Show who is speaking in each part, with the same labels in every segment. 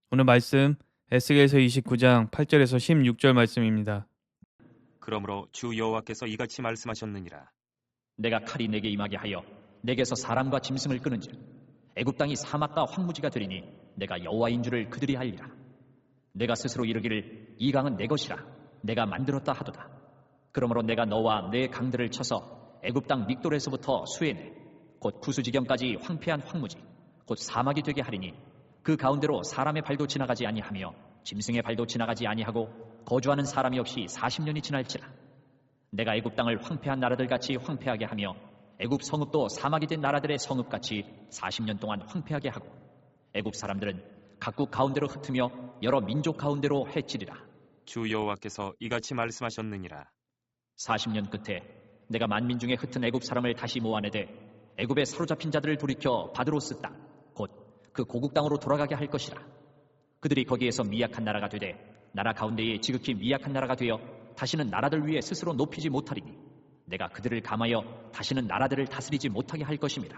Speaker 1: 오늘 말씀 에스겔서 29장 8절에서 16절 말씀입니다.
Speaker 2: 그러므로 주 여호와께서 이같이 말씀하셨느니라.
Speaker 3: 내가 칼이 내게 임하게 하여 내게서 사람과 짐승을 끄는즉 애굽 땅이 사막과 황무지가 되리니 내가 여호와인 줄을 그들이 알리라. 내가 스스로 이르기를 이 강은 내 것이라 내가 만들었다 하도다. 그러므로 내가 너와 내 강들을 쳐서 애굽 땅 믹돌에서부터 수에네 곧 구스지경까지 황폐한 황무지 곧 사막이 되게 하리니 그 가운데로 사람의 발도 지나가지 아니하며 짐승의 발도 지나가지 아니하고 거주하는 사람이 없이 40년이 지날지라. 내가 애굽 땅을 황폐한 나라들같이 황폐하게 하며 애굽 성읍도 사막이 된 나라들의 성읍같이 40년 동안 황폐하게 하고 애굽 사람들은 각국 가운데로 흩으며 여러 민족 가운데로 해치리라.
Speaker 2: 주 여호와께서 이같이 말씀하셨느니라.
Speaker 3: 40년 끝에 내가 만민 중에 흩은 애굽 사람을 다시 모아내되 애굽에 사로잡힌 자들을 돌이켜 바드로스 땅 곧 그 고국 땅으로 돌아가게 할 것이라. 그들이 거기에서 미약한 나라가 되되 나라 가운데에 지극히 미약한 나라가 되어 다시는 나라들 위에 스스로 높이지 못하리니 내가 그들을 감하여 다시는 나라들을 다스리지 못하게 할 것임이라.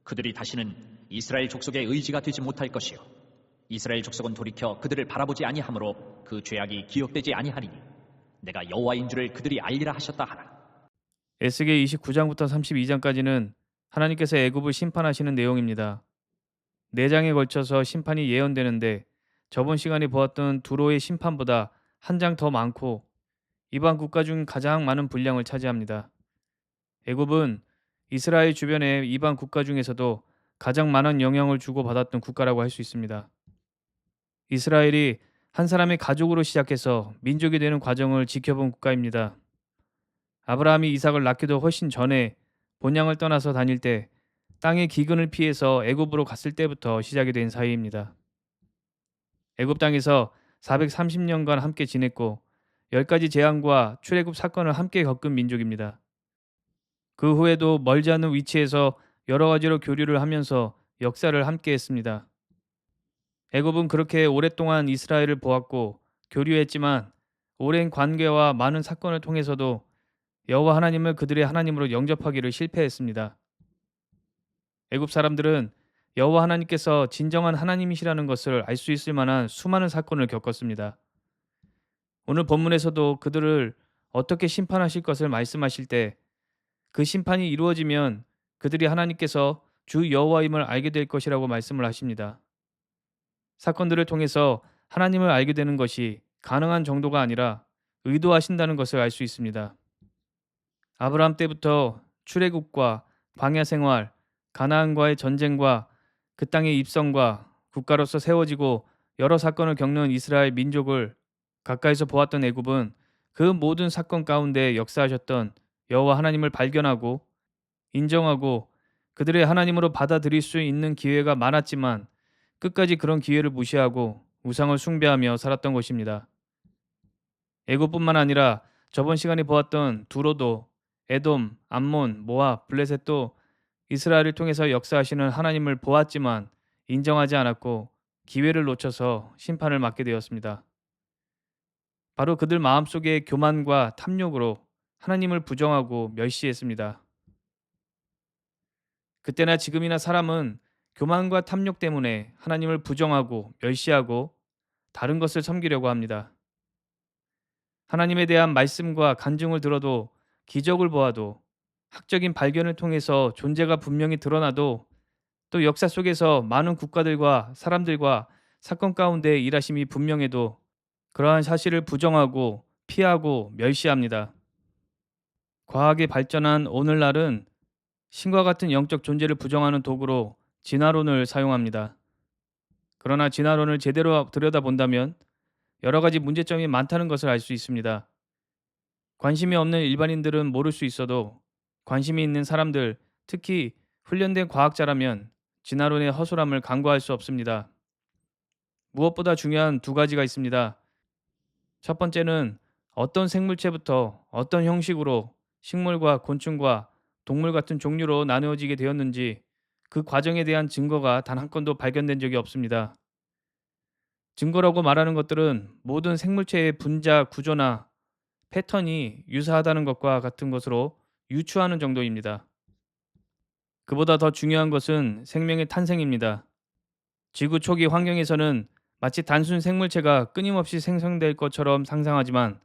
Speaker 3: 그들이 다시는 이스라엘 족속의 의지가 되지 못할 것이요 이스라엘 족속은 돌이켜 그들을 바라보지 아니하므로 그 죄악이 기억되지 아니하리니 내가 여호와인 줄을 그들이 알리라 하셨다 하라.
Speaker 1: 에스겔 29장부터 32장까지는 하나님께서 애굽을 심판하시는 내용입니다. 4장에 걸쳐서 심판이 예언되는데 저번 시간에 보았던 두로의 심판보다 한 장 더 많고 이방 국가 중 가장 많은 분량을 차지합니다. 애굽은 이스라엘 주변의 이방 국가 중에서도 가장 많은 영향을 주고받았던 국가라고 할 수 있습니다. 이스라엘이 한 사람의 가족으로 시작해서 민족이 되는 과정을 지켜본 국가입니다. 아브라함이 이삭을 낳기도 훨씬 전에 본향을 떠나서 다닐 때 땅의 기근을 피해서 애굽으로 갔을 때부터 시작이 된 사이입니다. 애굽 땅에서 430년간 함께 지냈고 10가지 재앙과 출애굽 사건을 함께 겪은 민족입니다. 그 후에도 멀지 않은 위치에서 여러 가지로 교류를 하면서 역사를 함께 했습니다. 애굽은 그렇게 오랫동안 이스라엘을 보았고 교류했지만 오랜 관계와 많은 사건을 통해서도 여호와 하나님을 그들의 하나님으로 영접하기를 실패했습니다. 애굽 사람들은 여호와 하나님께서 진정한 하나님이시라는 것을 알 수 있을 만한 수많은 사건을 겪었습니다. 오늘 본문에서도 그들을 어떻게 심판하실 것을 말씀하실 때 그 심판이 이루어지면 그들이 하나님께서 주 여호와임을 알게 될 것이라고 말씀을 하십니다. 사건들을 통해서 하나님을 알게 되는 것이 가능한 정도가 아니라 의도하신다는 것을 알 수 있습니다. 아브라함 때부터 출애굽과 광야 생활, 가나안과의 전쟁과 그 땅의 입성과 국가로서 세워지고 여러 사건을 겪는 이스라엘 민족을 가까이서 보았던 애굽은 그 모든 사건 가운데 역사하셨던 여호와 하나님을 발견하고 인정하고 그들의 하나님으로 받아들일 수 있는 기회가 많았지만 끝까지 그런 기회를 무시하고 우상을 숭배하며 살았던 것입니다. 애굽뿐만 아니라 저번 시간에 보았던 두로도 에돔, 암몬, 모압, 블레셋도 이스라엘을 통해서 역사하시는 하나님을 보았지만 인정하지 않았고 기회를 놓쳐서 심판을 맞게 되었습니다. 바로 그들 마음속의 교만과 탐욕으로 하나님을 부정하고 멸시했습니다. 그때나 지금이나 사람은 교만과 탐욕 때문에 하나님을 부정하고 멸시하고 다른 것을 섬기려고 합니다. 하나님에 대한 말씀과 간증을 들어도 기적을 보아도 학적인 발견을 통해서 존재가 분명히 드러나도 또 역사 속에서 많은 국가들과 사람들과 사건 가운데 일하심이 분명해도 그러한 사실을 부정하고 피하고 멸시합니다. 과학이 발전한 오늘날은 신과 같은 영적 존재를 부정하는 도구로 진화론을 사용합니다. 그러나 진화론을 제대로 들여다본다면 여러 가지 문제점이 많다는 것을 알 수 있습니다. 관심이 없는 일반인들은 모를 수 있어도 관심이 있는 사람들, 특히 훈련된 과학자라면 진화론의 허술함을 간과할 수 없습니다. 무엇보다 중요한 두 가지가 있습니다. 첫 번째는 어떤 생물체부터 어떤 형식으로 식물과 곤충과 동물 같은 종류로 나누어지게 되었는지 그 과정에 대한 증거가 단 한 건도 발견된 적이 없습니다. 증거라고 말하는 것들은 모든 생물체의 분자 구조나 패턴이 유사하다는 것과 같은 것으로 유추하는 정도입니다. 그보다 더 중요한 것은 생명의 탄생입니다. 지구 초기 환경에서는 마치 단순 생물체가 끊임없이 생성될 것처럼 상상하지만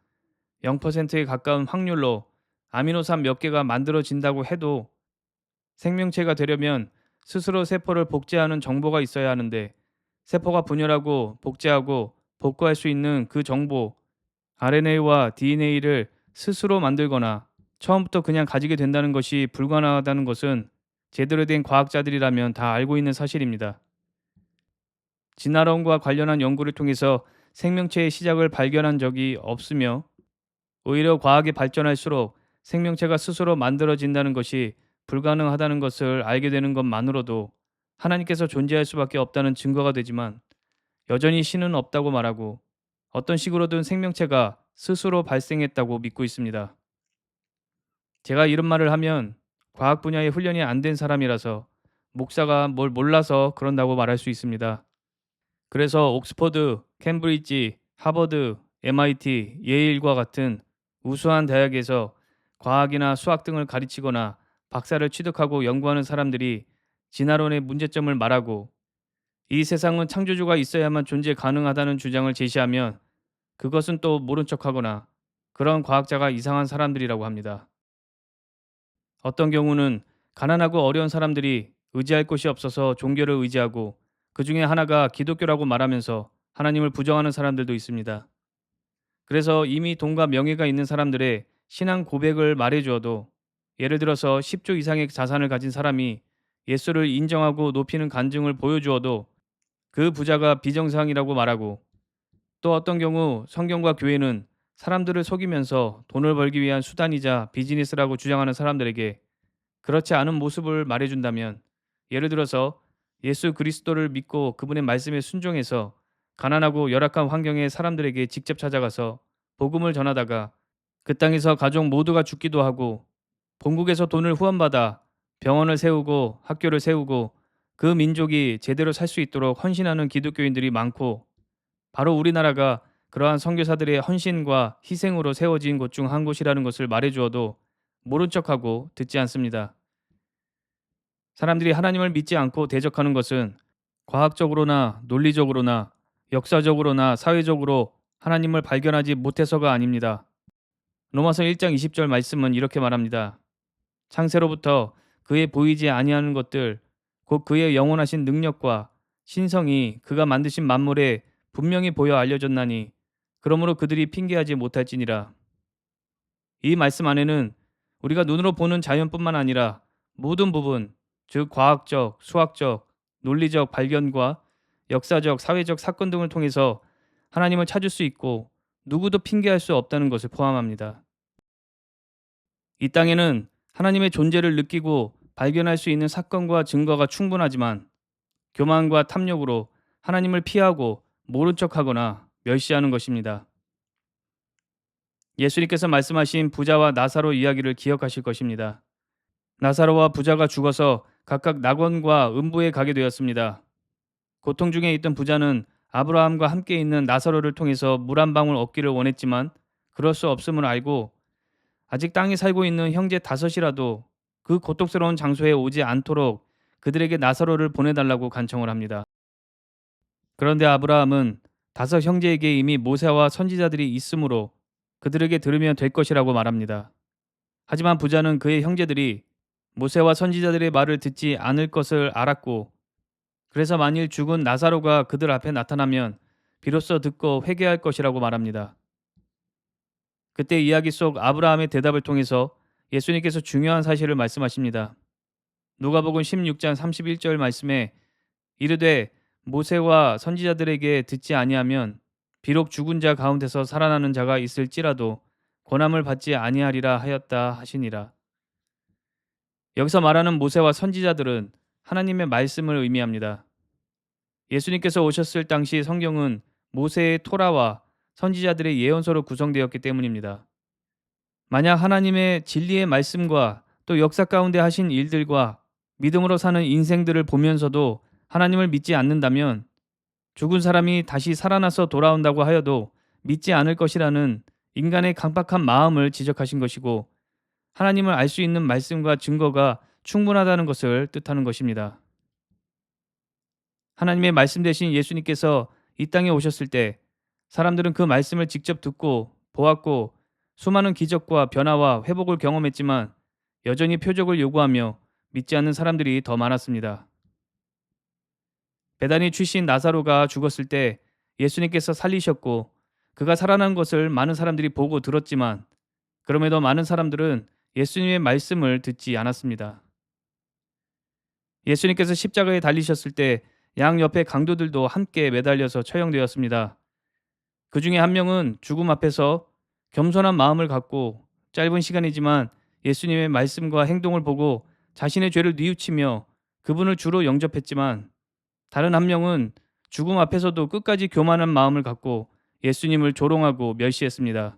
Speaker 1: 0%에 가까운 확률로 아미노산 몇 개가 만들어진다고 해도 생명체가 되려면 스스로 세포를 복제하는 정보가 있어야 하는데 세포가 분열하고 복제하고 복구할 수 있는 그 정보, RNA와 DNA를 스스로 만들거나 처음부터 그냥 가지게 된다는 것이 불가능하다는 것은 제대로 된 과학자들이라면 다 알고 있는 사실입니다. 진화론과 관련한 연구를 통해서 생명체의 시작을 발견한 적이 없으며 오히려 과학이 발전할수록 생명체가 스스로 만들어진다는 것이 불가능하다는 것을 알게 되는 것만으로도 하나님께서 존재할 수밖에 없다는 증거가 되지만 여전히 신은 없다고 말하고 어떤 식으로든 생명체가 스스로 발생했다고 믿고 있습니다. 제가 이런 말을 하면 과학 분야에 훈련이 안 된 사람이라서 목사가 뭘 몰라서 그런다고 말할 수 있습니다. 그래서 옥스퍼드, 캠브리지, 하버드, MIT, 예일과 같은 우수한 대학에서 과학이나 수학 등을 가르치거나 박사를 취득하고 연구하는 사람들이 진화론의 문제점을 말하고 이 세상은 창조주가 있어야만 존재 가능하다는 주장을 제시하면 그것은 또 모른 척하거나 그런 과학자가 이상한 사람들이라고 합니다. 어떤 경우는 가난하고 어려운 사람들이 의지할 곳이 없어서 종교를 의지하고 그 중에 하나가 기독교라고 말하면서 하나님을 부정하는 사람들도 있습니다. 그래서 이미 돈과 명예가 있는 사람들의 신앙 고백을 말해주어도 예를 들어서 10조 이상의 자산을 가진 사람이 예수를 인정하고 높이는 간증을 보여주어도 그 부자가 비정상이라고 말하고 또 어떤 경우 성경과 교회는 사람들을 속이면서 돈을 벌기 위한 수단이자 비즈니스라고 주장하는 사람들에게 그렇지 않은 모습을 말해준다면 예를 들어서 예수 그리스도를 믿고 그분의 말씀에 순종해서 가난하고 열악한 환경의 사람들에게 직접 찾아가서 복음을 전하다가 그 땅에서 가족 모두가 죽기도 하고 본국에서 돈을 후원받아 병원을 세우고 학교를 세우고 그 민족이 제대로 살 수 있도록 헌신하는 기독교인들이 많고 바로 우리나라가 그러한 선교사들의 헌신과 희생으로 세워진 곳 중 한 곳이라는 것을 말해주어도 모른 척하고 듣지 않습니다. 사람들이 하나님을 믿지 않고 대적하는 것은 과학적으로나 논리적으로나 역사적으로나 사회적으로 하나님을 발견하지 못해서가 아닙니다. 로마서 1장 20절 말씀은 이렇게 말합니다. 창세로부터 그의 보이지 아니하는 것들 곧 그의 영원하신 능력과 신성이 그가 만드신 만물에 분명히 보여 알려졌나니 그러므로 그들이 핑계하지 못할지니라. 이 말씀 안에는 우리가 눈으로 보는 자연뿐만 아니라 모든 부분, 즉 과학적, 수학적, 논리적 발견과 역사적, 사회적 사건 등을 통해서 하나님을 찾을 수 있고 누구도 핑계할 수 없다는 것을 포함합니다. 이 땅에는 하나님의 존재를 느끼고 발견할 수 있는 사건과 증거가 충분하지만 교만과 탐욕으로 하나님을 피하고 모른 척하거나 멸시하는 것입니다. 예수님께서 말씀하신 부자와 나사로 이야기를 기억하실 것입니다. 나사로와 부자가 죽어서 각각 낙원과 음부에 가게 되었습니다. 고통 중에 있던 부자는 아브라함과 함께 있는 나사로를 통해서 물 한 방울 얻기를 원했지만 그럴 수 없음을 알고 아직 땅에 살고 있는 형제 다섯이라도 그 고통스러운 장소에 오지 않도록 그들에게 나사로를 보내달라고 간청을 합니다. 그런데 아브라함은 다섯 형제에게 이미 모세와 선지자들이 있으므로 그들에게 들으면 될 것이라고 말합니다. 하지만 부자는 그의 형제들이 모세와 선지자들의 말을 듣지 않을 것을 알았고 그래서 만일 죽은 나사로가 그들 앞에 나타나면 비로소 듣고 회개할 것이라고 말합니다. 그때 이야기 속 아브라함의 대답을 통해서 예수님께서 중요한 사실을 말씀하십니다. 누가복음 16장 31절 말씀에 이르되 모세와 선지자들에게 듣지 아니하면 비록 죽은 자 가운데서 살아나는 자가 있을지라도 권함을 받지 아니하리라 하였다 하시니라. 여기서 말하는 모세와 선지자들은 하나님의 말씀을 의미합니다. 예수님께서 오셨을 당시 성경은 모세의 토라와 선지자들의 예언서로 구성되었기 때문입니다. 만약 하나님의 진리의 말씀과 또 역사 가운데 하신 일들과 믿음으로 사는 인생들을 보면서도 하나님을 믿지 않는다면 죽은 사람이 다시 살아나서 돌아온다고 하여도 믿지 않을 것이라는 인간의 강박한 마음을 지적하신 것이고 하나님을 알 수 있는 말씀과 증거가 충분하다는 것을 뜻하는 것입니다. 하나님의 말씀 대신 예수님께서 이 땅에 오셨을 때 사람들은 그 말씀을 직접 듣고 보았고 수많은 기적과 변화와 회복을 경험했지만 여전히 표적을 요구하며 믿지 않는 사람들이 더 많았습니다. 베다니 출신 나사로가 죽었을 때 예수님께서 살리셨고 그가 살아난 것을 많은 사람들이 보고 들었지만 그럼에도 많은 사람들은 예수님의 말씀을 듣지 않았습니다. 예수님께서 십자가에 달리셨을 때 양옆에 강도들도 함께 매달려서 처형되었습니다. 그 중에 한 명은 죽음 앞에서 겸손한 마음을 갖고 짧은 시간이지만 예수님의 말씀과 행동을 보고 자신의 죄를 뉘우치며 그분을 주로 영접했지만 다른 한 명은 죽음 앞에서도 끝까지 교만한 마음을 갖고 예수님을 조롱하고 멸시했습니다.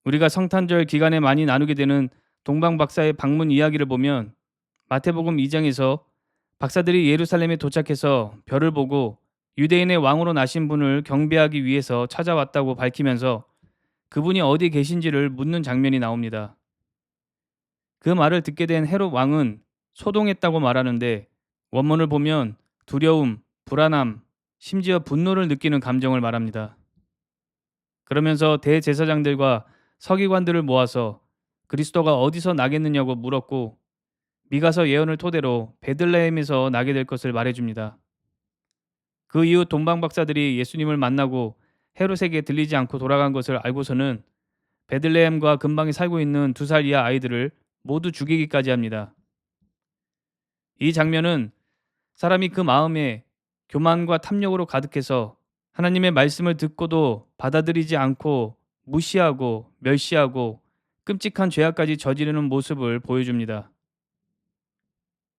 Speaker 1: 우리가 성탄절 기간에 많이 나누게 되는 동방 박사의 방문 이야기를 보면 마태복음 2장에서 박사들이 예루살렘에 도착해서 별을 보고 유대인의 왕으로 나신 분을 경배하기 위해서 찾아왔다고 밝히면서 그분이 어디 계신지를 묻는 장면이 나옵니다. 그 말을 듣게 된 헤롯 왕은 소동했다고 말하는데 원문을 보면 두려움, 불안함, 심지어 분노를 느끼는 감정을 말합니다. 그러면서 대제사장들과 서기관들을 모아서 그리스도가 어디서 나겠느냐고 물었고 미가서 예언을 토대로 베들레헴에서 나게 될 것을 말해줍니다. 그 이후 동방 박사들이 예수님을 만나고 헤롯에게 들리지 않고 돌아간 것을 알고서는 베들레헴과 근방에 살고 있는 2살 이하 아이들을 모두 죽이기까지 합니다. 이 장면은 사람이 그 마음에 교만과 탐욕으로 가득해서 하나님의 말씀을 듣고도 받아들이지 않고 무시하고 멸시하고 끔찍한 죄악까지 저지르는 모습을 보여줍니다.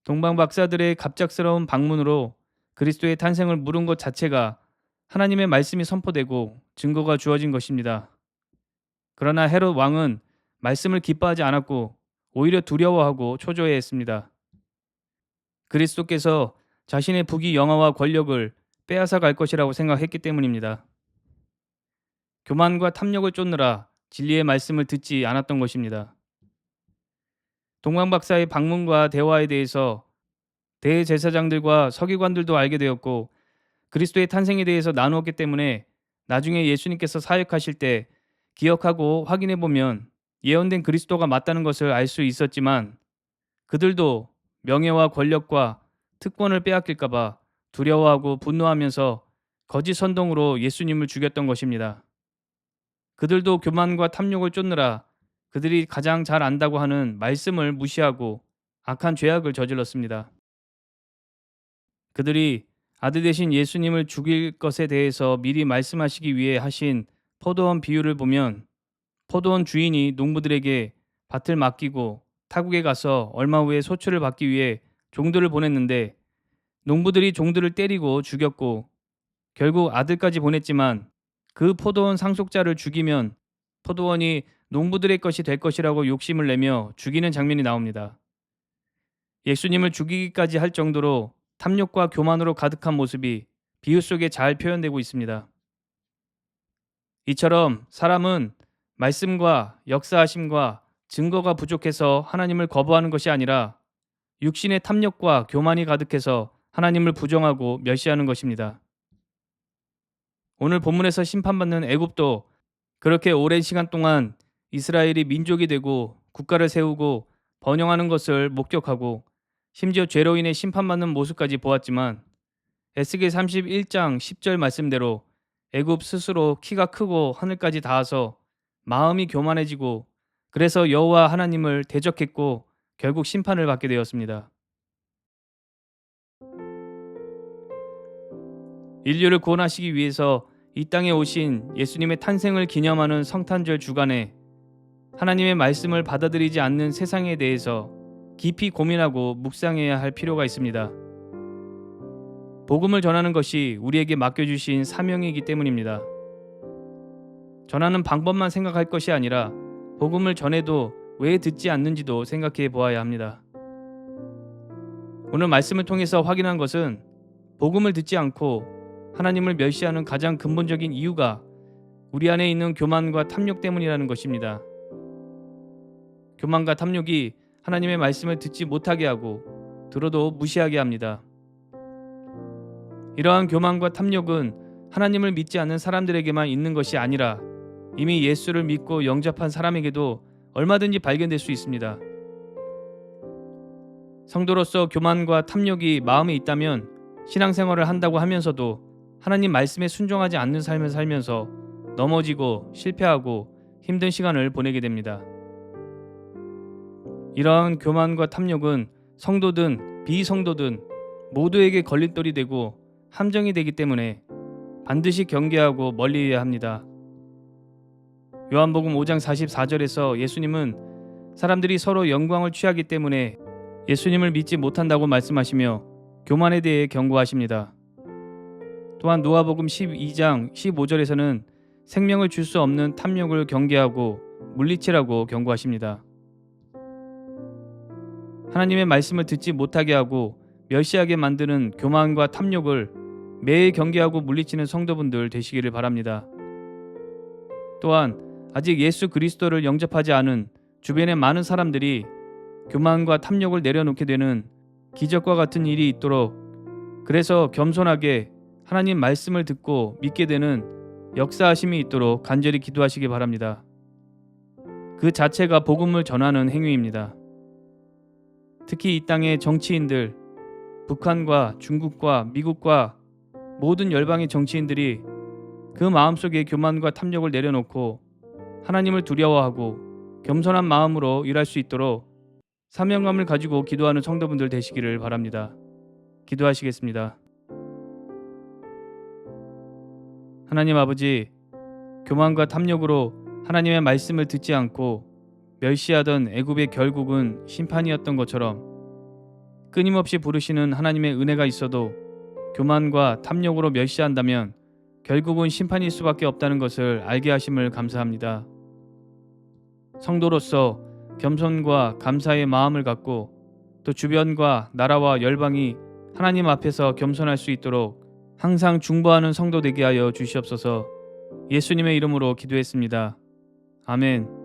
Speaker 1: 동방 박사들의 갑작스러운 방문으로 그리스도의 탄생을 물은 것 자체가 하나님의 말씀이 선포되고 증거가 주어진 것입니다. 그러나 헤롯 왕은 말씀을 기뻐하지 않았고 오히려 두려워하고 초조해했습니다. 그리스도께서 자신의 부귀 영화와 권력을 빼앗아 갈 것이라고 생각했기 때문입니다. 교만과 탐욕을 쫓느라 진리의 말씀을 듣지 않았던 것입니다. 동방 박사의 방문과 대화에 대해서 대제사장들과 서기관들도 알게 되었고 그리스도의 탄생에 대해서 나누었기 때문에 나중에 예수님께서 사역하실 때 기억하고 확인해 보면 예언된 그리스도가 맞다는 것을 알 수 있었지만 그들도 명예와 권력과 특권을 빼앗길까 봐 두려워하고 분노하면서 거짓 선동으로 예수님을 죽였던 것입니다. 그들도 교만과 탐욕을 쫓느라 그들이 가장 잘 안다고 하는 말씀을 무시하고 악한 죄악을 저질렀습니다. 그들이 아들 되신 예수님을 죽일 것에 대해서 미리 말씀하시기 위해 하신 포도원 비유를 보면 포도원 주인이 농부들에게 밭을 맡기고 타국에 가서 얼마 후에 소출을 받기 위해 종들을 보냈는데 농부들이 종들을 때리고 죽였고 결국 아들까지 보냈지만 그 포도원 상속자를 죽이면 포도원이 농부들의 것이 될 것이라고 욕심을 내며 죽이는 장면이 나옵니다. 예수님을 죽이기까지 할 정도로 탐욕과 교만으로 가득한 모습이 비유 속에 잘 표현되고 있습니다. 이처럼 사람은 말씀과 역사하심과 증거가 부족해서 하나님을 거부하는 것이 아니라 육신의 탐욕과 교만이 가득해서 하나님을 부정하고 멸시하는 것입니다. 오늘 본문에서 심판받는 애굽도 그렇게 오랜 시간 동안 이스라엘이 민족이 되고 국가를 세우고 번영하는 것을 목격하고 심지어 죄로 인해 심판받는 모습까지 보았지만 에스겔 31장 10절 말씀대로 애굽 스스로 키가 크고 하늘까지 닿아서 마음이 교만해지고 그래서 여호와 하나님을 대적했고 결국 심판을 받게 되었습니다. 인류를 구원하시기 위해서 이 땅에 오신 예수님의 탄생을 기념하는 성탄절 주간에 하나님의 말씀을 받아들이지 않는 세상에 대해서 깊이 고민하고 묵상해야 할 필요가 있습니다. 복음을 전하는 것이 우리에게 맡겨주신 사명이기 때문입니다. 전하는 방법만 생각할 것이 아니라 복음을 전해도 왜 듣지 않는지도 생각해 보아야 합니다. 오늘 말씀을 통해서 확인한 것은 복음을 듣지 않고 하나님을 멸시하는 가장 근본적인 이유가 우리 안에 있는 교만과 탐욕 때문이라는 것입니다. 교만과 탐욕이 하나님의 말씀을 듣지 못하게 하고 들어도 무시하게 합니다. 이러한 교만과 탐욕은 하나님을 믿지 않는 사람들에게만 있는 것이 아니라 이미 예수를 믿고 영접한 사람에게도 얼마든지 발견될 수 있습니다. 성도로서 교만과 탐욕이 마음에 있다면 신앙생활을 한다고 하면서도 하나님 말씀에 순종하지 않는 삶을 살면서 넘어지고 실패하고 힘든 시간을 보내게 됩니다. 이러한 교만과 탐욕은 성도든 비성도든 모두에게 걸림돌이 되고 함정이 되기 때문에 반드시 경계하고 멀리해야 합니다. 요한복음 5장 44절에서 예수님은 사람들이 서로 영광을 취하기 때문에 예수님을 믿지 못한다고 말씀하시며 교만에 대해 경고하십니다. 또한 누가복음 12장 15절에서는 생명을 줄 수 없는 탐욕을 경계하고 물리치라고 경고하십니다. 하나님의 말씀을 듣지 못하게 하고 멸시하게 만드는 교만과 탐욕을 매일 경계하고 물리치는 성도분들 되시기를 바랍니다. 또한 아직 예수 그리스도를 영접하지 않은 주변의 많은 사람들이 교만과 탐욕을 내려놓게 되는 기적과 같은 일이 있도록, 그래서 겸손하게 하나님 말씀을 듣고 믿게 되는 역사하심이 있도록 간절히 기도하시기 바랍니다. 그 자체가 복음을 전하는 행위입니다. 특히 이 땅의 정치인들, 북한과 중국과 미국과 모든 열방의 정치인들이 그 마음속에 교만과 탐욕을 내려놓고 하나님을 두려워하고 겸손한 마음으로 일할 수 있도록 사명감을 가지고 기도하는 성도분들 되시기를 바랍니다. 기도하시겠습니다. 하나님 아버지, 교만과 탐욕으로 하나님의 말씀을 듣지 않고 멸시하던 애굽의 결국은 심판이었던 것처럼 끊임없이 부르시는 하나님의 은혜가 있어도 교만과 탐욕으로 멸시한다면 결국은 심판일 수밖에 없다는 것을 알게 하심을 감사합니다. 성도로서 겸손과 감사의 마음을 갖고 또 주변과 나라와 열방이 하나님 앞에서 겸손할 수 있도록 항상 중보하는 성도 되게 하여 주시옵소서. 예수님의 이름으로 기도했습니다. 아멘.